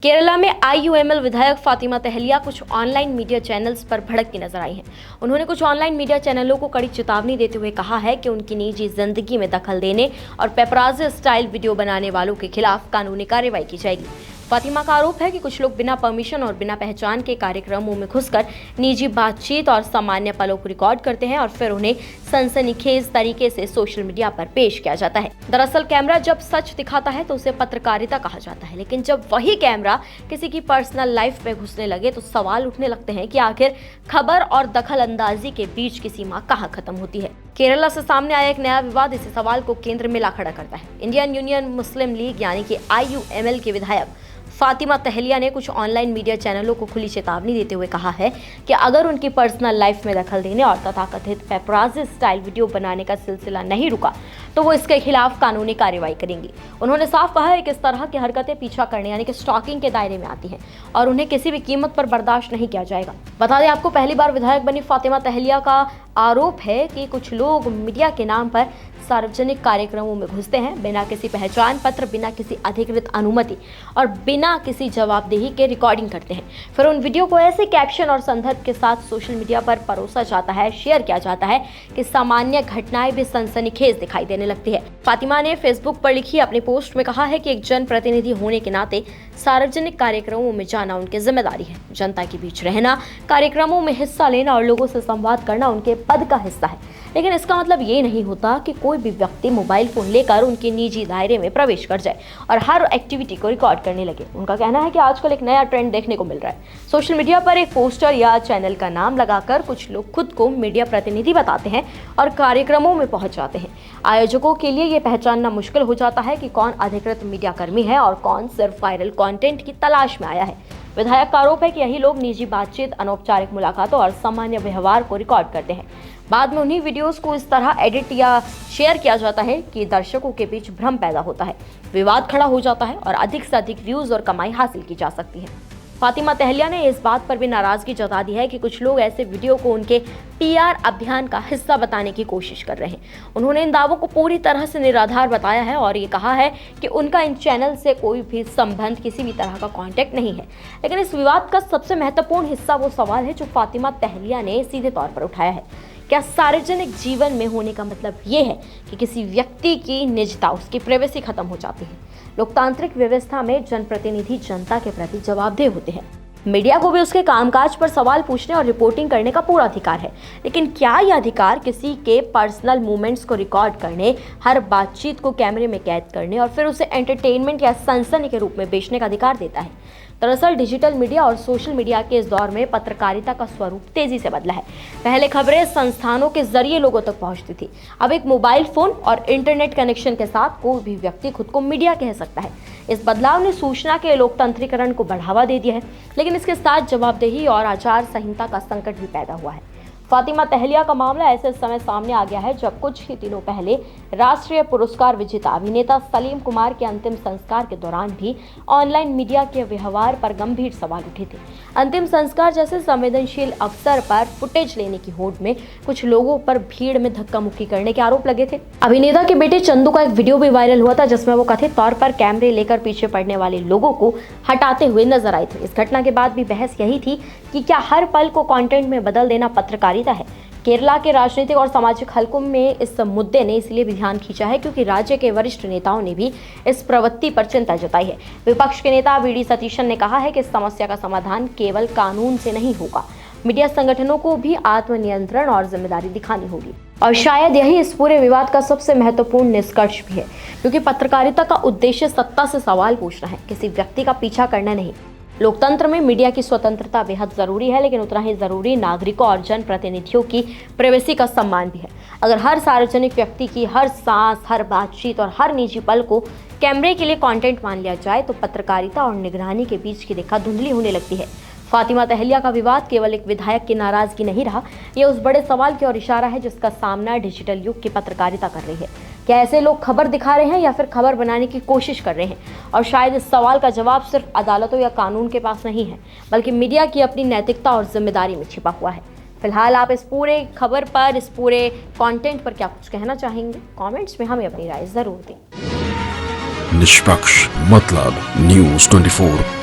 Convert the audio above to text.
केरला में आईयूएमएल विधायक फातिमा तहलिया कुछ ऑनलाइन मीडिया चैनल्स पर भड़कती नजर आई हैं। उन्होंने कुछ ऑनलाइन मीडिया चैनलों को कड़ी चेतावनी देते हुए कहा है कि उनकी निजी जिंदगी में दखल देने और पेपराजी स्टाइल वीडियो बनाने वालों के खिलाफ कानूनी कार्रवाई की जाएगी। फातिमा का आरोप है कि कुछ लोग बिना परमिशन और बिना पहचान के कार्यक्रमों में घुसकर निजी बातचीत और सामान्य पलों को रिकॉर्ड करते हैं और फिर उन्हें सनसनीखेज तरीके से सोशल मीडिया पर पेश किया जाता है। दरअसल कैमरा जब सच दिखाता है तो उसे पत्रकारिता कहा जाता है, लेकिन जब वही कैमरा किसी की पर्सनल लाइफ में घुसने लगे तो सवाल उठने लगते हैं कि आखिर खबर और दखल अंदाजी के बीच की सीमा कहाँ खत्म होती है। केरला से सामने आया एक नया विवाद इसी सवाल को केंद्र में ला खड़ा करता है। इंडियन यूनियन मुस्लिम लीग यानी कि आईयूएमएल के विधायक फातिमा तहलिया ने कुछ ऑनलाइन मीडिया चैनलों को खुली चेतावनी देते हुए कहा है कि अगर उनकी पर्सनल लाइफ में दखल देने और तथाकथित पेपराजी स्टाइल वीडियो बनाने का सिलसिला नहीं रुका तो वो इसके खिलाफ कानूनी कार्रवाई करेंगी। उन्होंने साफ कहा है कि इस तरह की हरकतें पीछा करने यानी कि स्टॉकिंग के दायरे में आती हैं और उन्हें किसी भी कीमत पर बर्दाश्त नहीं किया जाएगा। बता दें आपको, पहली बार विधायक बनी फातिमा तहलिया का आरोप है कि कुछ लोग मीडिया के नाम पर सार्वजनिक कार्यक्रमों में घुसते हैं, बिना किसी पहचान पत्र, बिना किसी अधिकृत अनुमति और बिना किसी जवाबदेही के रिकॉर्डिंग करते हैं। फिर उन वीडियो को ऐसे कैप्शन और संदर्भ के साथ सोशल मीडिया पर परोसा जाता है, शेयर किया जाता है कि सामान्य घटनाएं भी सनसनीखेज दिखाई देने लगती है। फातिमा ने फेसबुक पर लिखी अपनी पोस्ट में कहा है कि एक जनप्रतिनिधि होने के नाते सार्वजनिक कार्यक्रमों में जाना उनकी जिम्मेदारी है। जनता के बीच रहना, कार्यक्रमों में हिस्सा लेना और लोगों से संवाद करना उनके पद का हिस्सा है, लेकिन इसका मतलब ये नहीं होता कि कोई भी व्यक्ति मोबाइल फोन लेकर उनके निजी दायरे में प्रवेश कर जाए और हर एक्टिविटी को रिकॉर्ड करने लगे। उनका कहना है कि आजकल एक नया ट्रेंड देखने को मिल रहा है। सोशल मीडिया पर एक पोस्टर या चैनल का नाम लगाकर कुछ लोग खुद को मीडिया प्रतिनिधि बताते हैं और कार्यक्रमों में पहुंच जाते हैं। आयोजकों के लिए ये पहचानना मुश्किल हो जाता है कि कौन अधिकृत मीडिया कर्मी है और कौन सिर्फ वायरल कंटेंट की तलाश में आया है। विधायक का आरोप है कि यही लोग निजी बातचीत, अनौपचारिक मुलाकातों और सामान्य व्यवहार को रिकॉर्ड करते हैं। बाद में उन्हीं वीडियोस को इस तरह एडिट या शेयर किया जाता है कि दर्शकों के बीच भ्रम पैदा होता है, विवाद खड़ा हो जाता है और अधिक से अधिक व्यूज और कमाई हासिल की जा सकती है। फातिमा तहलिया ने इस बात पर भी नाराजगी जता दी है कि कुछ लोग ऐसे वीडियो को उनके पीआर अभियान का हिस्सा बताने की कोशिश कर रहे हैं। उन्होंने इन दावों को पूरी तरह से निराधार बताया है और ये कहा है कि उनका इन चैनल से कोई भी संबंध, किसी भी तरह का कॉन्टेक्ट नहीं है। लेकिन इस विवाद का सबसे महत्वपूर्ण हिस्सा वो सवाल है जो फातिमा तहलिया ने सीधे तौर पर उठाया है। क्या सार्वजनिक जीवन में होने का मतलब ये है कि किसी व्यक्ति की निजता, उसकी प्राइवेसी खत्म हो जाती है? लोकतांत्रिक व्यवस्था में जनप्रतिनिधि जनता के प्रति जवाबदेह होते हैं। मीडिया को भी उसके कामकाज पर सवाल पूछने और रिपोर्टिंग करने का पूरा अधिकार है, लेकिन क्या यह अधिकार किसी के पर्सनल मूवमेंट्स को रिकॉर्ड करने, हर बातचीत को कैमरे में कैद करने और फिर उसे एंटरटेनमेंट या सनसनी के रूप में बेचने का अधिकार देता है? दरअसल डिजिटल मीडिया और सोशल मीडिया के इस दौर में पत्रकारिता का स्वरूप तेजी से बदला है। पहले खबरें संस्थानों के जरिए लोगों तक पहुंचती थी। अब एक मोबाइल फोन और इंटरनेट कनेक्शन के साथ कोई भी व्यक्ति खुद को मीडिया कह सकता है। इस बदलाव ने सूचना के लोकतंत्रीकरण को बढ़ावा दे दिया है, लेकिन इसके साथ जवाबदेही और आचार संहिता का संकट भी पैदा हुआ है। फातिमा तहलिया का मामला ऐसे समय सामने आ गया है जब कुछ ही दिनों पहले राष्ट्रीय पुरस्कार विजेता अभिनेता सलीम कुमार के अंतिम संस्कार के दौरान भी ऑनलाइन मीडिया के व्यवहार पर गंभीर सवाल उठे थे। अंतिम संस्कार जैसे संवेदनशील अवसर पर फुटेज लेने की होड़ में कुछ लोगों पर भीड़ में धक्का मुक्की करने के आरोप लगे थे। अभिनेता के बेटे चंदू का एक वीडियो भी वायरल हुआ था जिसमें वो कथित तौर पर कैमरे लेकर पीछे पड़ने वाले लोगों को हटाते हुए नजर आए थे। इस घटना के बाद भी बहस यही थी कि क्या हर पल को कंटेंट में बदल देना पत्रकारिता है? केरला के राजनीतिक और सामाजिक हलकों में इस मुद्दे ने इसलिए भी ध्यान खींचा है क्योंकि राज्य के वरिष्ठ नेताओं ने भी इस प्रवृत्ति पर चिंता जताई है। विपक्ष के नेता वी डी सतीशन ने कहा है कि इस समस्या का समाधान केवल कानून से नहीं होगा, मीडिया संगठनों को भी आत्मनियंत्रण और जिम्मेदारी दिखानी होगी। और शायद यही इस पूरे विवाद का सबसे महत्वपूर्ण निष्कर्ष भी है, क्योंकि पत्रकारिता का उद्देश्य सत्ता से सवाल पूछना है, किसी व्यक्ति का पीछा करना नहीं। लोकतंत्र में मीडिया की स्वतंत्रता बेहद जरूरी है, लेकिन उतना ही जरूरी नागरिकों और जनप्रतिनिधियों की प्राइवेसी का सम्मान भी है। अगर हर सार्वजनिक व्यक्ति की हर सांस, हर बातचीत और हर निजी पल को कैमरे के लिए कंटेंट मान लिया जाए तो पत्रकारिता और निगरानी के बीच की रेखा धुंधली होने लगती है। फातिमा तहलिया का विवाद केवल एक विधायक की नाराजगी नहीं रहा, यह उस बड़े सवाल की ओर इशारा है जिसका सामना डिजिटल युग की पत्रकारिता कर रही है। क्या ऐसे लोग खबर दिखा रहे हैं या फिर खबर बनाने की कोशिश कर रहे हैं? और शायद इस सवाल का जवाब सिर्फ अदालतों या कानून के पास नहीं है, बल्कि मीडिया की अपनी नैतिकता और जिम्मेदारी में छिपा हुआ है। फिलहाल आप इस पूरे खबर पर, इस पूरे कंटेंट पर क्या कुछ कहना चाहेंगे? कमेंट्स में हमें अपनी राय जरूर दें। निष्पक्ष मतलब न्यूज़ 24।